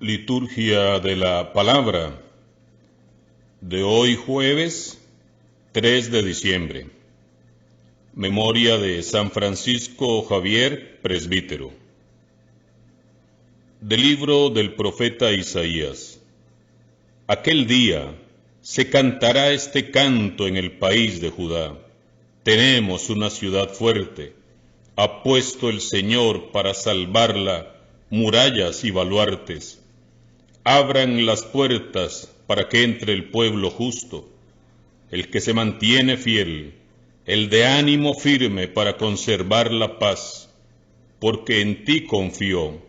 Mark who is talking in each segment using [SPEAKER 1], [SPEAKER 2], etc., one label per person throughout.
[SPEAKER 1] Liturgia de la Palabra de hoy jueves 3 de diciembre. Memoria de San Francisco Javier, presbítero. Del libro del profeta Isaías. Aquel día se cantará este canto en el país de Judá. Tenemos una ciudad fuerte. Ha puesto el Señor para salvarla murallas y baluartes. Abran las puertas para que entre el pueblo justo, el que se mantiene fiel, el de ánimo firme para conservar la paz, porque en ti confió.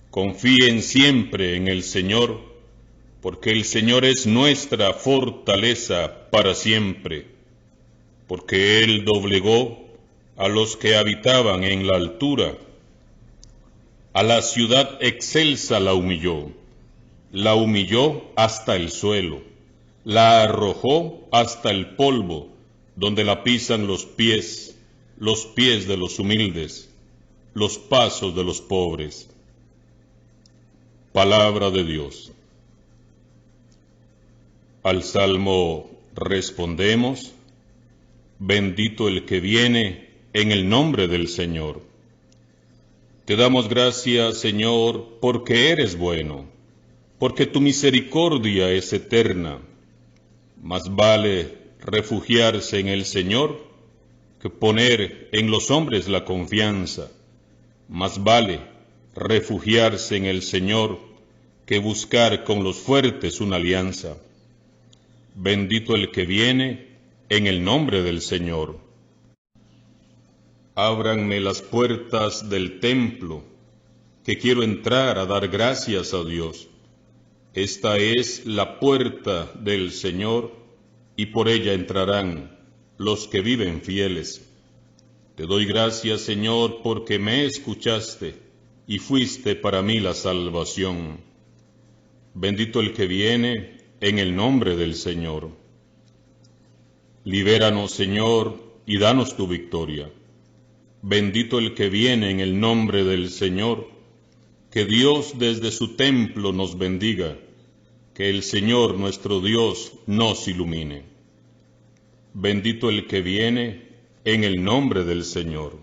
[SPEAKER 1] Confíen siempre en el Señor, porque el Señor es nuestra fortaleza para siempre, porque Él doblegó a los que habitaban en la altura, a la ciudad excelsa la humilló hasta el suelo, la arrojó hasta el polvo, donde la pisan los pies de los humildes, los pasos de los pobres. Palabra de Dios. Al Salmo respondemos: bendito el que viene en el nombre del Señor. Te damos gracias, Señor, porque eres bueno, porque tu misericordia es eterna. Más vale refugiarse en el Señor que poner en los hombres la confianza. Más vale refugiarse en el Señor que buscar con los fuertes una alianza. Bendito el que viene en el nombre del Señor. Ábranme las puertas del templo, que quiero entrar a dar gracias a Dios. Esta es la puerta del Señor, y por ella entrarán los que viven fieles. Te doy gracias, Señor, porque me escuchaste y fuiste para mí la salvación. Bendito el que viene en el nombre del Señor. Libéranos, Señor, y danos tu victoria. Bendito el que viene en el nombre del Señor. Que Dios desde su templo nos bendiga. Que el Señor nuestro Dios nos ilumine. Bendito el que viene en el nombre del Señor.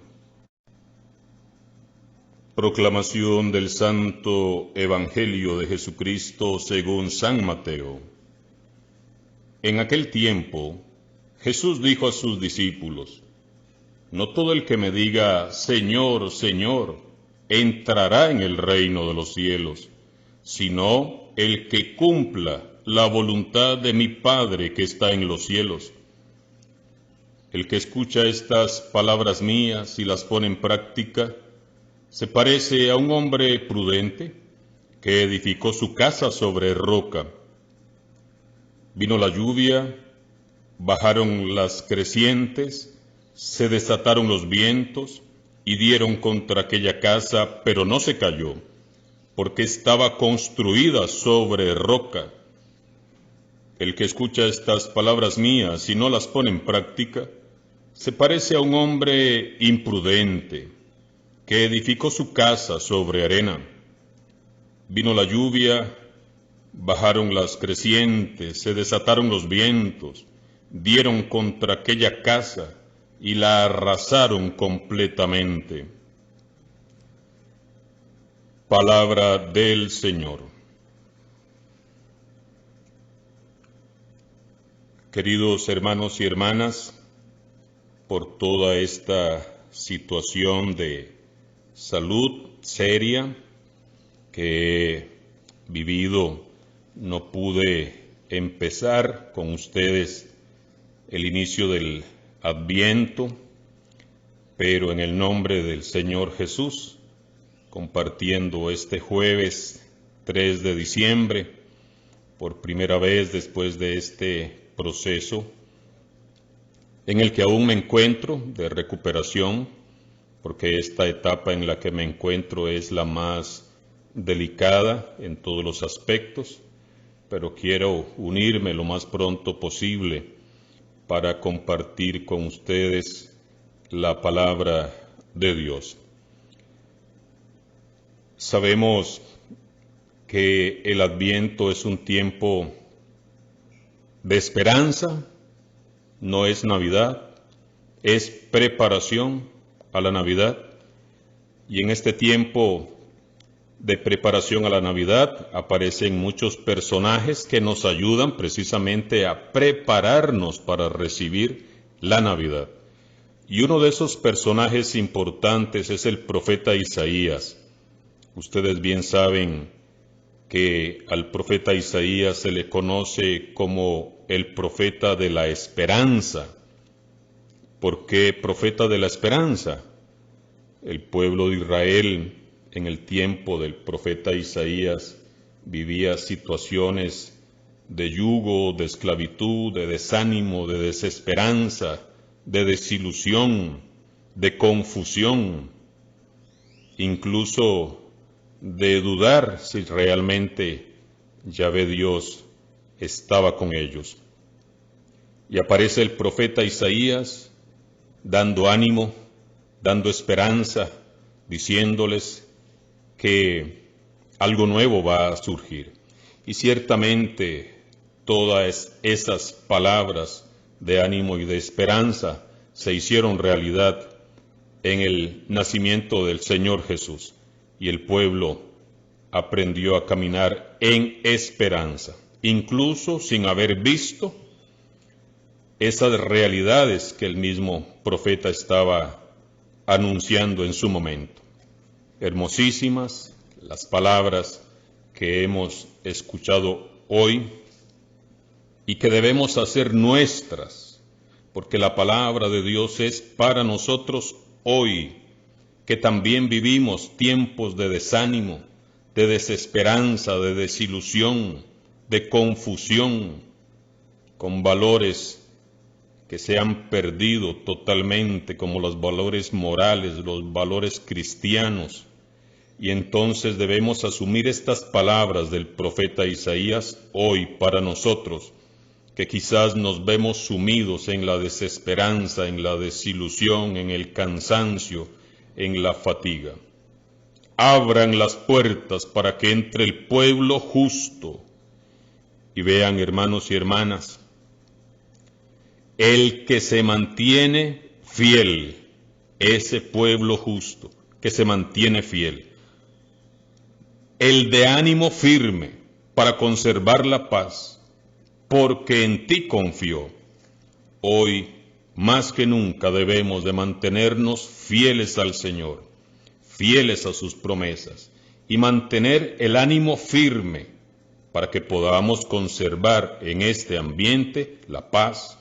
[SPEAKER 1] Proclamación del Santo Evangelio de Jesucristo según San Mateo. En aquel tiempo, Jesús dijo a sus discípulos: no todo el que me diga, Señor, Señor, entrará en el reino de los cielos, sino el que cumpla la voluntad de mi Padre que está en los cielos. El que escucha estas palabras mías y las pone en práctica, se parece a un hombre prudente que edificó su casa sobre roca. Vino la lluvia, bajaron las crecientes, se desataron los vientos y dieron contra aquella casa, pero no se cayó, porque estaba construida sobre roca. El que escucha estas palabras mías y no las pone en práctica, se parece a un hombre imprudente que edificó su casa sobre arena. Vino la lluvia, bajaron las crecientes, se desataron los vientos, dieron contra aquella casa y la arrasaron completamente. Palabra del Señor. Queridos hermanos y hermanas, por toda esta situación de salud seria que he vivido, no pude empezar con ustedes el inicio del Adviento, pero en el nombre del Señor Jesús, compartiendo este jueves 3 de diciembre, por primera vez después de este proceso en el que aún me encuentro de recuperación, porque esta etapa en la que me encuentro es la más delicada en todos los aspectos, pero quiero unirme lo más pronto posible para compartir con ustedes la palabra de Dios. Sabemos que el Adviento es un tiempo de esperanza, no es Navidad, es preparación a la Navidad. Y en este tiempo de preparación a la Navidad aparecen muchos personajes que nos ayudan precisamente a prepararnos para recibir la Navidad. Y uno de esos personajes importantes es el profeta Isaías. Ustedes bien saben que al profeta Isaías se le conoce como el profeta de la esperanza. ¿Por qué profeta de la esperanza? El pueblo de Israel en el tiempo del profeta Isaías vivía situaciones de yugo, de esclavitud, de desánimo, de desesperanza, de desilusión, de confusión, incluso de dudar si realmente Yahvé Dios estaba con ellos. Y aparece el profeta Isaías dando ánimo, dando esperanza, diciéndoles que algo nuevo va a surgir. Y ciertamente todas esas palabras de ánimo y de esperanza se hicieron realidad en el nacimiento del Señor Jesús, y el pueblo aprendió a caminar en esperanza, incluso sin haber visto esas realidades que el mismo profeta estaba anunciando en su momento. Hermosísimas las palabras que hemos escuchado hoy y que debemos hacer nuestras, porque la palabra de Dios es para nosotros hoy, que también vivimos tiempos de desánimo, de desesperanza, de desilusión, de confusión, con valores que se han perdido totalmente, como los valores morales, los valores cristianos. Y entonces debemos asumir estas palabras del profeta Isaías hoy para nosotros, que quizás nos vemos sumidos en la desesperanza, en la desilusión, en el cansancio, en la fatiga. Abran las puertas para que entre el pueblo justo. Y vean, hermanos y hermanas, el que se mantiene fiel, ese pueblo justo que se mantiene fiel, el de ánimo firme para conservar la paz, porque en ti confió. Hoy, más que nunca, debemos de mantenernos fieles al Señor, fieles a sus promesas, y mantener el ánimo firme para que podamos conservar en este ambiente la paz,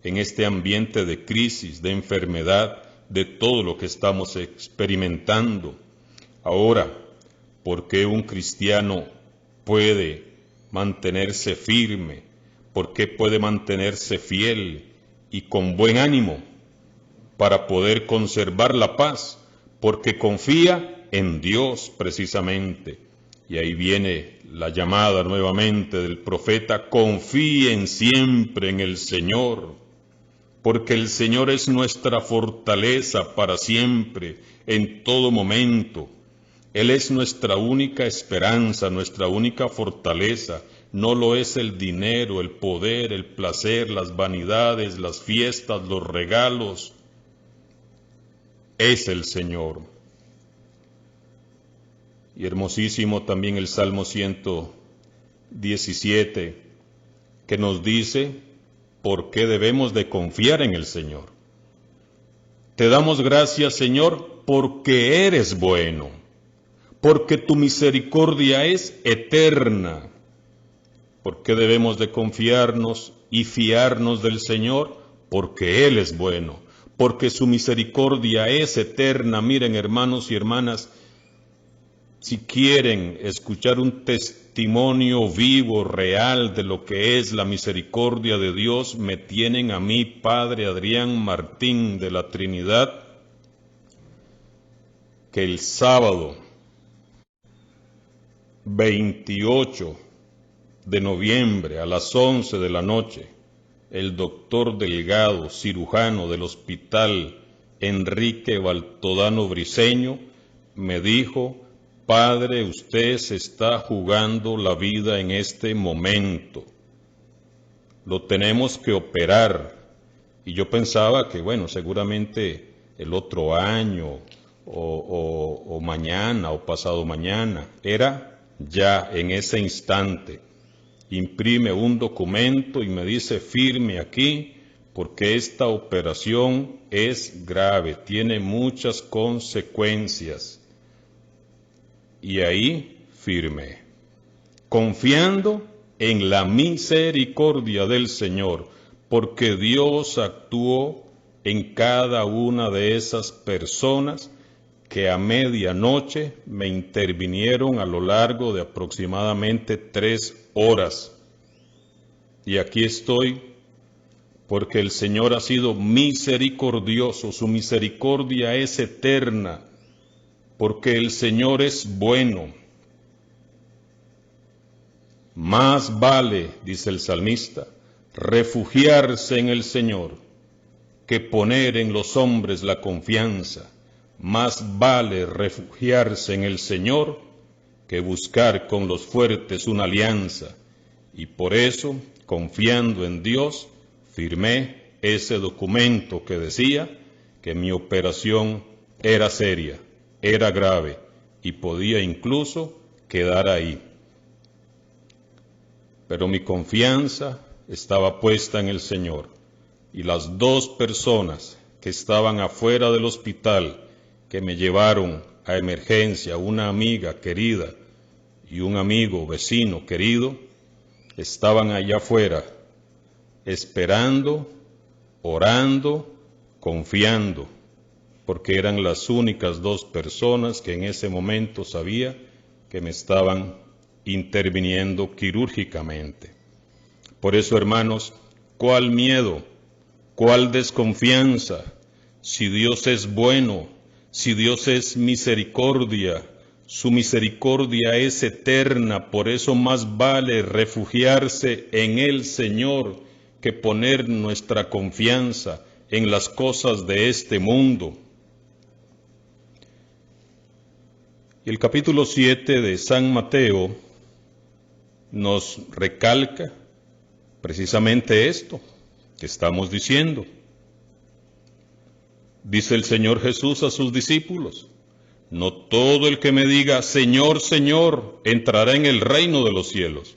[SPEAKER 1] en este ambiente de crisis, de enfermedad, de todo lo que estamos experimentando. Ahora, ¿por qué un cristiano puede mantenerse firme? ¿Por qué puede mantenerse fiel y con buen ánimo para poder conservar la paz? Porque confía en Dios precisamente. Y ahí viene la llamada nuevamente del profeta: confíen siempre en el Señor, porque el Señor es nuestra fortaleza para siempre, en todo momento. Él es nuestra única esperanza, nuestra única fortaleza. No lo es el dinero, el poder, el placer, las vanidades, las fiestas, los regalos. Es el Señor. Y hermosísimo también el Salmo 117, que nos dice por qué debemos de confiar en el Señor. Te damos gracias, Señor, porque eres bueno, porque tu misericordia es eterna. ¿Por qué debemos de confiarnos y fiarnos del Señor? Porque Él es bueno, porque su misericordia es eterna. Miren, hermanos y hermanas, si quieren escuchar un testimonio vivo, real de lo que es la misericordia de Dios, me tienen a mí, Padre Adrián Martín de la Trinidad, que el sábado 28 de noviembre a las 11 de la noche, el doctor Delgado, cirujano del Hospital Enrique Baltodano Briceño, me dijo: Padre, usted se está jugando la vida en este momento. Lo tenemos que operar. Y yo pensaba que, bueno, seguramente el otro año o mañana o pasado mañana. Era ya en ese instante. Imprime un documento y me dice firme aquí porque esta operación es grave, tiene muchas consecuencias. Y ahí firmé, confiando en la misericordia del Señor, porque Dios actuó en cada una de esas personas que a medianoche me intervinieron a lo largo de aproximadamente 3 horas. Y aquí estoy, porque el Señor ha sido misericordioso, su misericordia es eterna, porque el Señor es bueno. Más vale, dice el salmista, refugiarse en el Señor que poner en los hombres la confianza. Más vale refugiarse en el Señor que buscar con los fuertes una alianza. Y por eso, confiando en Dios, firmé ese documento que decía que mi operación era seria, era grave y podía incluso quedar ahí. Pero mi confianza estaba puesta en el Señor, y las 2 personas que estaban afuera del hospital, que me llevaron a emergencia, una amiga querida y un amigo vecino querido, estaban allá afuera, esperando, orando, confiando, porque eran las únicas 2 personas que en ese momento sabía que me estaban interviniendo quirúrgicamente. Por eso, hermanos, ¿cuál miedo? ¿Cuál desconfianza? Si Dios es bueno, si Dios es misericordia, su misericordia es eterna, por eso más vale refugiarse en el Señor que poner nuestra confianza en las cosas de este mundo. Y el capítulo 7 de San Mateo nos recalca precisamente esto que estamos diciendo. Dice el Señor Jesús a sus discípulos: no todo el que me diga Señor, Señor, entrará en el reino de los cielos,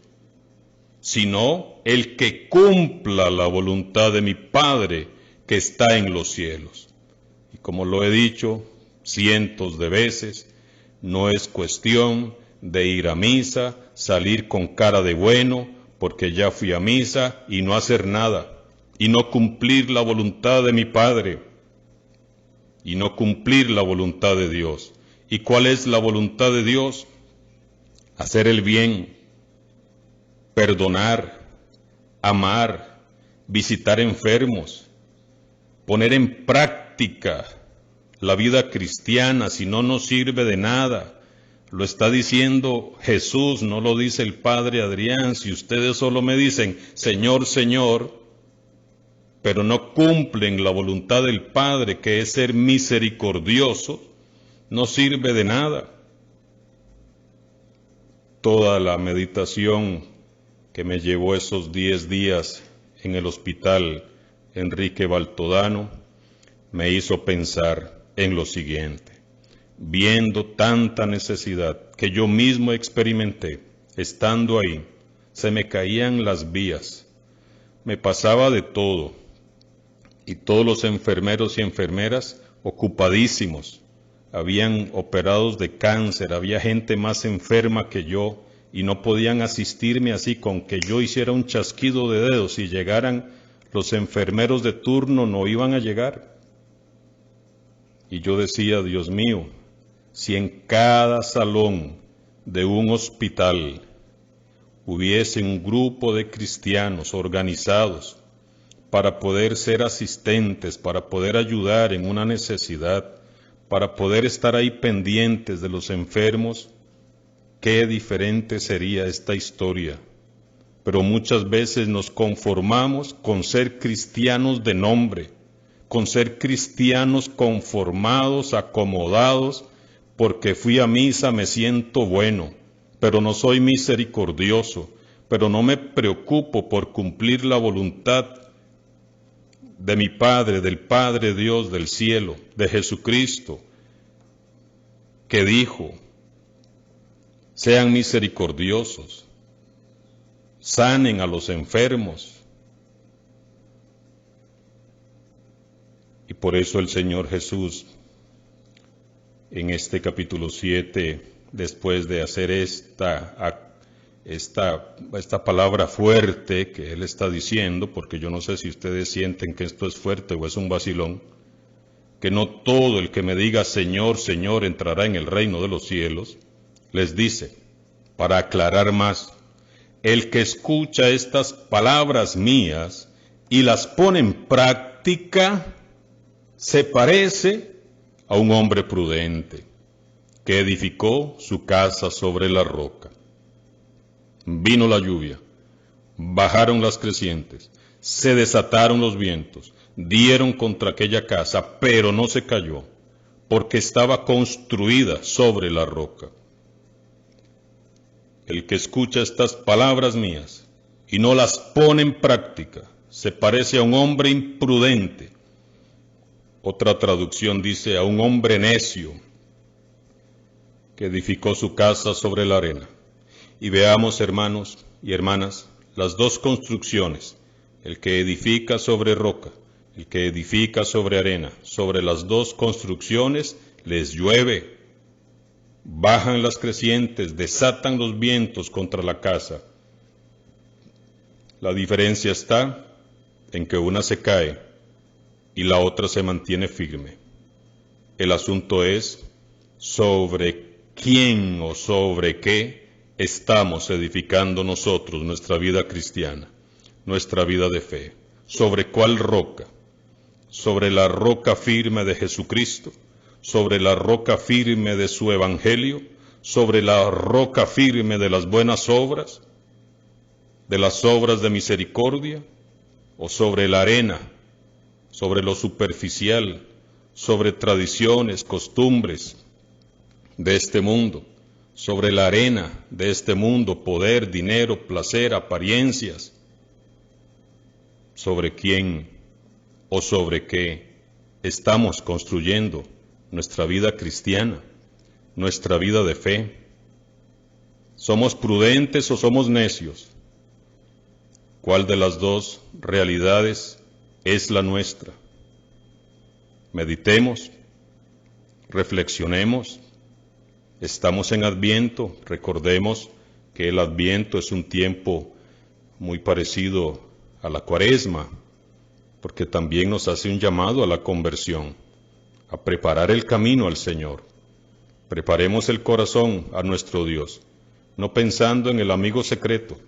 [SPEAKER 1] sino el que cumpla la voluntad de mi Padre que está en los cielos. Y como lo he dicho cientos de veces, no es cuestión de ir a misa, salir con cara de bueno, porque ya fui a misa, y no hacer nada, y no cumplir la voluntad de mi Padre, y no cumplir la voluntad de Dios. ¿Y cuál es la voluntad de Dios? Hacer el bien, perdonar, amar, visitar enfermos, poner en práctica la vida cristiana, si no nos sirve de nada. Lo está diciendo Jesús, no lo dice el Padre Adrián. Si ustedes solo me dicen Señor, Señor, pero no cumplen la voluntad del Padre, que es ser misericordioso, no sirve de nada. Toda la meditación que me llevó esos 10 días en el hospital Enrique Baltodano me hizo pensar en lo siguiente. Viendo tanta necesidad que yo mismo experimenté, estando ahí, se me caían las vías, me pasaba de todo, y todos los enfermeros y enfermeras ocupadísimos, habían operados de cáncer, había gente más enferma que yo, y no podían asistirme así con que yo hiciera un chasquido de dedos. Si llegaran los enfermeros de turno, no iban a llegar. Y yo decía, Dios mío, si en cada salón de un hospital hubiese un grupo de cristianos organizados para poder ser asistentes, para poder ayudar en una necesidad, para poder estar ahí pendientes de los enfermos, qué diferente sería esta historia. Pero muchas veces nos conformamos con ser cristianos de nombre, con ser cristianos conformados, acomodados, porque fui a misa me siento bueno, pero no soy misericordioso, pero no me preocupo por cumplir la voluntad de mi Padre, del Padre Dios del cielo, de Jesucristo, que dijo: sean misericordiosos, sanen a los enfermos. Y por eso el Señor Jesús, en este capítulo 7, después de hacer esta palabra fuerte que Él está diciendo, porque yo no sé si ustedes sienten que esto es fuerte o es un vacilón, que no todo el que me diga Señor, Señor entrará en el reino de los cielos, les dice, para aclarar más, el que escucha estas palabras mías y las pone en práctica, se parece a un hombre prudente que edificó su casa sobre la roca. Vino la lluvia, bajaron las crecientes, se desataron los vientos, dieron contra aquella casa, pero no se cayó, porque estaba construida sobre la roca. El que escucha estas palabras mías y no las pone en práctica, se parece a un hombre imprudente. Otra traducción dice a un hombre necio que edificó su casa sobre la arena. Y veamos, hermanos y hermanas, las dos construcciones, el que edifica sobre roca, el que edifica sobre arena. Sobre las dos construcciones les llueve, bajan las crecientes, desatan los vientos contra la casa. La diferencia está en que una se cae y la otra se mantiene firme. El asunto es sobre quién o sobre qué estamos edificando nosotros nuestra vida cristiana, nuestra vida de fe. ¿Sobre cuál roca? ¿Sobre la roca firme de Jesucristo? ¿Sobre la roca firme de su Evangelio? ¿Sobre la roca firme de las buenas obras? ¿De las obras de misericordia? ¿O sobre la arena? ¿Sobre lo superficial? ¿Sobre tradiciones, costumbres de este mundo? Sobre la arena de este mundo, poder, dinero, placer, apariencias. ¿Sobre quién o sobre qué estamos construyendo nuestra vida cristiana, nuestra vida de fe? ¿Somos prudentes o somos necios? ¿Cuál de las dos realidades es la nuestra? Meditemos, reflexionemos. Estamos en Adviento, recordemos que el Adviento es un tiempo muy parecido a la Cuaresma, porque también nos hace un llamado a la conversión, a preparar el camino al Señor. Preparemos el corazón a nuestro Dios, no pensando en el amigo secreto,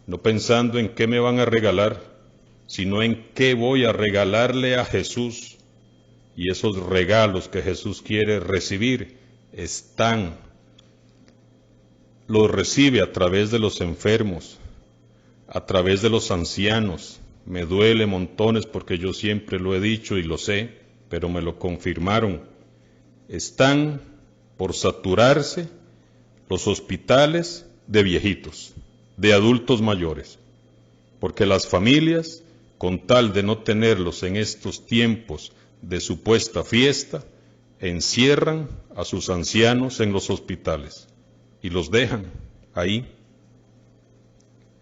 [SPEAKER 1] no pensando en qué me van a regalar, sino en qué voy a regalarle a Jesús. Y esos regalos que Jesús quiere recibir los recibe a través de los enfermos, a través de los ancianos. Me duele montones porque yo siempre lo he dicho y lo sé, pero me lo confirmaron. Están por saturarse los hospitales de viejitos, de adultos mayores, porque las familias, con tal de no tenerlos en estos tiempos de supuesta fiesta, encierran a sus ancianos en los hospitales y los dejan ahí.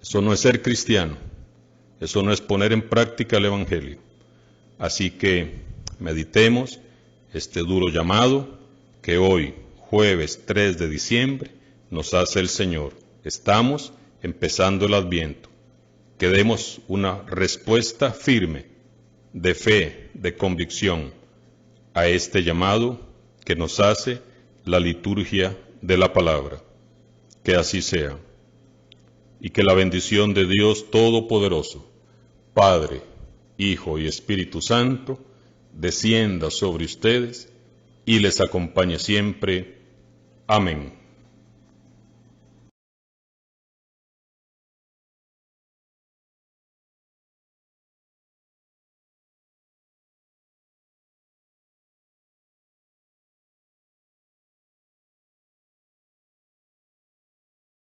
[SPEAKER 1] Eso no es ser cristiano, eso no es poner en práctica el Evangelio. Así que meditemos este duro llamado que hoy, jueves 3 de diciembre, nos hace el Señor. Estamos empezando el Adviento. Que demos una respuesta firme, de fe, de convicción, a este llamado que nos hace la liturgia de la palabra. Que así sea. Y que la bendición de Dios Todopoderoso, Padre, Hijo y Espíritu Santo, descienda sobre ustedes y les acompañe siempre. Amén.